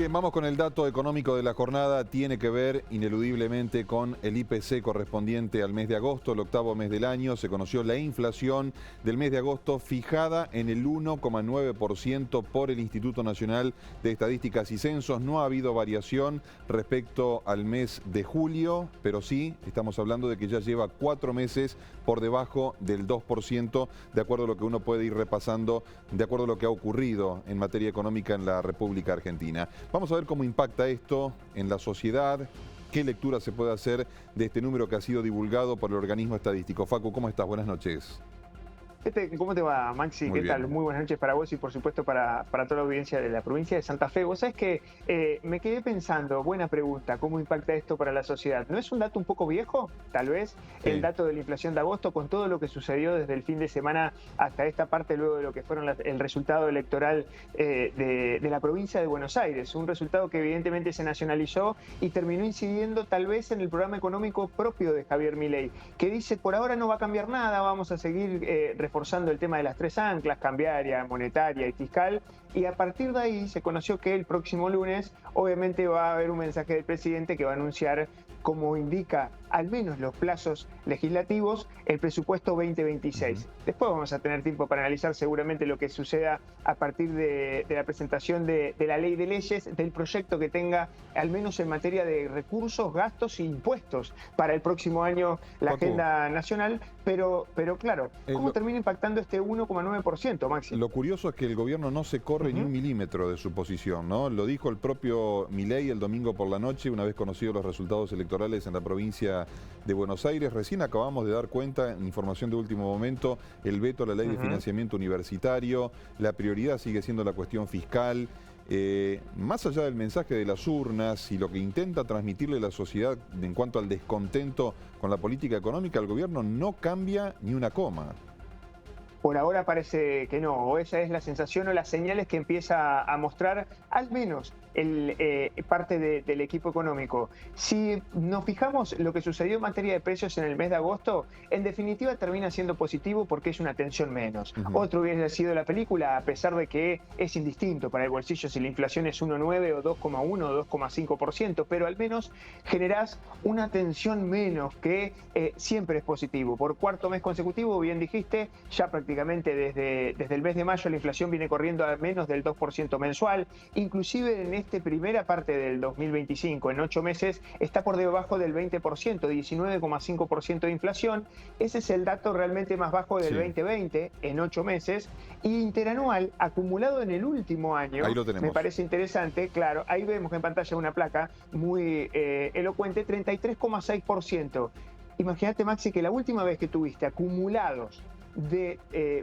Bien, vamos con el dato económico de la jornada. Tiene que ver ineludiblemente con el IPC correspondiente al mes de agosto, el octavo mes del año. Se conoció la inflación del mes de agosto fijada en el 1,9% por el Instituto Nacional de Estadísticas y Censos. No ha habido variación respecto al mes de julio, pero sí estamos hablando de que ya lleva 4 meses por debajo del 2%, de acuerdo a lo que uno puede ir repasando, de acuerdo a lo que ha ocurrido en materia económica en la República Argentina. Vamos a ver cómo impacta esto en la sociedad, qué lectura se puede hacer de este número que ha sido divulgado por el organismo estadístico. Facu, ¿cómo estás? Buenas noches. ¿Cómo te va, Maxi? Muy ¿Qué bien. tal? Muy buenas noches para vos y por supuesto para toda la audiencia de la provincia de Santa Fe. Vos sabés que me quedé pensando, buena pregunta, ¿cómo impacta esto para la sociedad? ¿No es un dato un poco viejo, tal vez? Sí. El dato de la inflación de agosto, con todo lo que sucedió desde el fin de semana hasta esta parte, luego de lo que fueron el resultado electoral de la provincia de Buenos Aires. Un resultado que evidentemente se nacionalizó y terminó incidiendo tal vez en el programa económico propio de Javier Milei, que dice, por ahora no va a cambiar nada, vamos a seguir reforzando el tema de las 3 anclas, cambiaria, monetaria y fiscal, y a partir de ahí se conoció que el próximo lunes obviamente va a haber un mensaje del presidente que va a anunciar, como indica al menos los plazos legislativos, el presupuesto 2026. Después vamos a tener tiempo para analizar seguramente lo que suceda a partir de la presentación de la ley de leyes, del proyecto que tenga, al menos en materia de recursos, gastos e impuestos para el próximo año la Facu, agenda nacional, pero claro, ¿cómo termina impactando este 1,9%, Maxi? Lo curioso es que el gobierno no se corre ni un milímetro de su posición, ¿no? Lo dijo el propio Milei el domingo por la noche, una vez conocidos los resultados electorales en la provincia de Buenos Aires. Recién acabamos de dar cuenta, en información de último momento, el veto a la ley de financiamiento universitario. La prioridad sigue siendo la cuestión fiscal. Más allá del mensaje de las urnas y lo que intenta transmitirle la sociedad en cuanto al descontento con la política económica, el gobierno no cambia ni una coma. Por ahora parece que no, o esa es la sensación o las señales que empieza a mostrar al menos parte del equipo económico. Si nos fijamos lo que sucedió en materia de precios en el mes de agosto, en definitiva termina siendo positivo porque es una tensión menos. Otro hubiera sido la película, a pesar de que es indistinto para el bolsillo si la inflación es 1,9 o 2,1 o 2,5%, pero al menos generás una tensión menos que siempre es positivo. Por cuarto mes consecutivo, bien dijiste, ya prácticamente desde el mes de mayo la inflación viene corriendo a menos del 2% mensual, inclusive en esta primera parte del 2025, en 8 meses, está por debajo del 20%, 19,5% de inflación. Ese es el dato realmente más bajo del 2020 en 8 meses. Y interanual, acumulado en el último año, ahí lo tenemos. Me parece interesante, claro, ahí vemos en pantalla una placa muy elocuente, 33,6%. Imagínate, Maxi, que la última vez que tuviste acumulados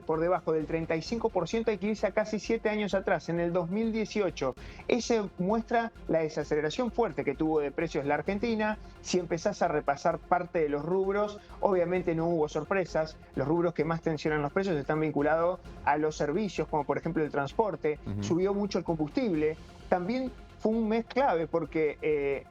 por debajo del 35%, hay que irse a casi 7 años atrás, en el 2018. Ese muestra la desaceleración fuerte que tuvo de precios la Argentina. Si empezás a repasar parte de los rubros, obviamente no hubo sorpresas. Los rubros que más tensionan los precios están vinculados a los servicios, como por ejemplo el transporte. Subió mucho el combustible. También fue un mes clave porque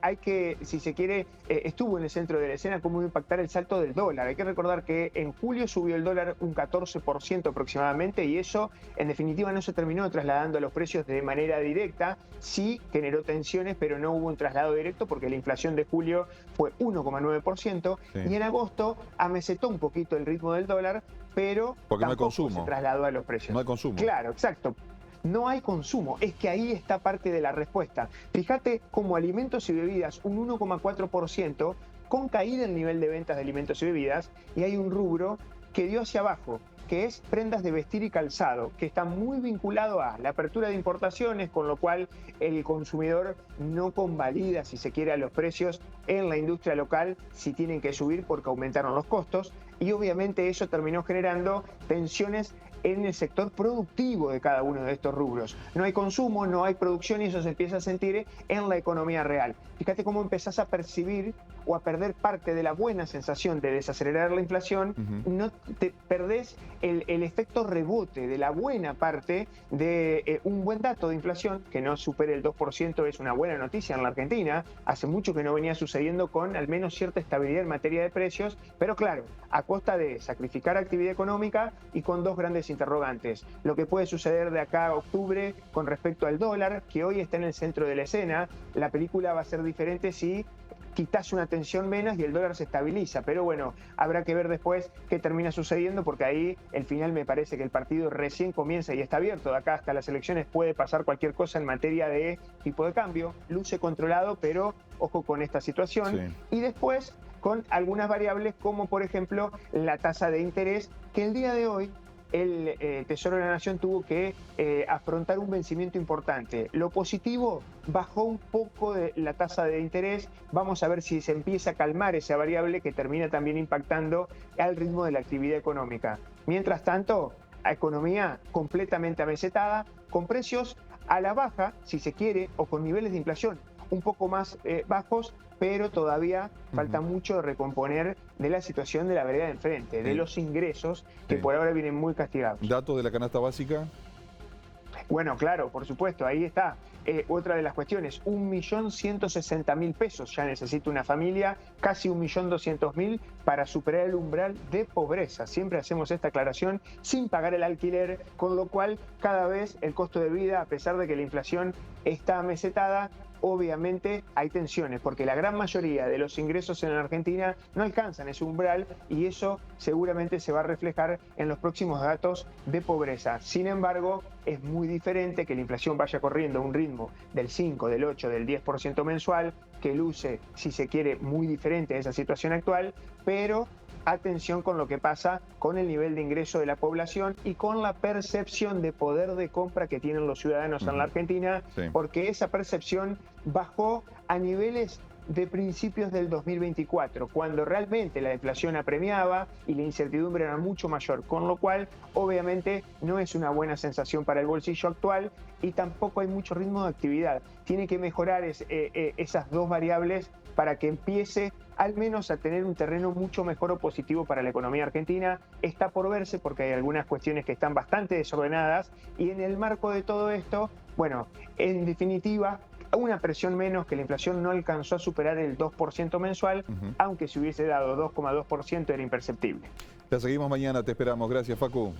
si se quiere, estuvo en el centro de la escena cómo impactar el salto del dólar. Hay que recordar que en julio subió el dólar un 14% aproximadamente y eso en definitiva no se terminó trasladando a los precios de manera directa. Sí generó tensiones, pero no hubo un traslado directo porque la inflación de julio fue 1,9% y en agosto amesetó un poquito el ritmo del dólar, pero porque tampoco no hay consumo. se trasladó a los precios. No hay consumo. Claro, exacto. No hay consumo, es que ahí está parte de la respuesta. Fíjate cómo alimentos y bebidas un 1,4% con caída en el nivel de ventas de alimentos y bebidas, y hay un rubro que dio hacia abajo, que es prendas de vestir y calzado, que está muy vinculado a la apertura de importaciones, con lo cual el consumidor no convalida, si se quiere, a los precios en la industria local si tienen que subir porque aumentaron los costos, y obviamente eso terminó generando tensiones en el sector productivo de cada uno de estos rubros. No hay consumo, no hay producción y eso se empieza a sentir en la economía real. Fíjate cómo empezás a percibir o a perder parte de la buena sensación de desacelerar la inflación, no te perdés el efecto rebote de la buena parte de un buen dato de inflación, que no supere el 2%, es una buena noticia en la Argentina. Hace mucho que no venía sucediendo, con al menos cierta estabilidad en materia de precios, pero claro, a costa de sacrificar actividad económica y con dos grandes interrogantes. Lo que puede suceder de acá a octubre con respecto al dólar, que hoy está en el centro de la escena. La película va a ser diferente si quitas una tensión menos y el dólar se estabiliza, pero bueno, habrá que ver después qué termina sucediendo, porque ahí el final me parece que el partido recién comienza y está abierto. De acá hasta las elecciones puede pasar cualquier cosa en materia de tipo de cambio, luce controlado, pero ojo con esta situación. Sí. Y después con algunas variables como por ejemplo la tasa de interés, que el día de hoy el Tesoro de la Nación tuvo que afrontar un vencimiento importante. Lo positivo, bajó un poco de la tasa de interés. Vamos a ver si se empieza a calmar esa variable que termina también impactando al ritmo de la actividad económica. Mientras tanto, la economía completamente amesetada, con precios a la baja, si se quiere, o con niveles de inflación un poco más bajos, pero todavía falta mucho de recomponer de la situación de la vereda de enfrente, de los ingresos que por ahora vienen muy castigados. ¿Datos de la canasta básica? Bueno, claro, por supuesto, ahí está. Otra de las cuestiones, 1.160.000 pesos ya necesita una familia, casi 1.200.000 para superar el umbral de pobreza. Siempre hacemos esta aclaración, sin pagar el alquiler, con lo cual cada vez el costo de vida, a pesar de que la inflación está amesetada, obviamente hay tensiones, porque la gran mayoría de los ingresos en la Argentina no alcanzan ese umbral, y eso seguramente se va a reflejar en los próximos datos de pobreza. Sin embargo, es muy diferente que la inflación vaya corriendo a un ritmo del 5, del 8, del 10% mensual, que luce, si se quiere, muy diferente a esa situación actual, pero atención con lo que pasa con el nivel de ingreso de la población y con la percepción de poder de compra que tienen los ciudadanos en la Argentina, porque esa percepción bajó a niveles de principios del 2024, cuando realmente la inflación apremiaba y la incertidumbre era mucho mayor, con lo cual obviamente no es una buena sensación para el bolsillo actual y tampoco hay mucho ritmo de actividad. Tiene que mejorar esas dos variables para que empiece al menos a tener un terreno mucho mejor o positivo para la economía argentina. Está por verse, porque hay algunas cuestiones que están bastante desordenadas, y en el marco de todo esto, bueno, en definitiva, una presión menos, que la inflación no alcanzó a superar el 2% mensual, aunque si hubiese dado 2,2% era imperceptible. La seguimos mañana, te esperamos. Gracias, Facu.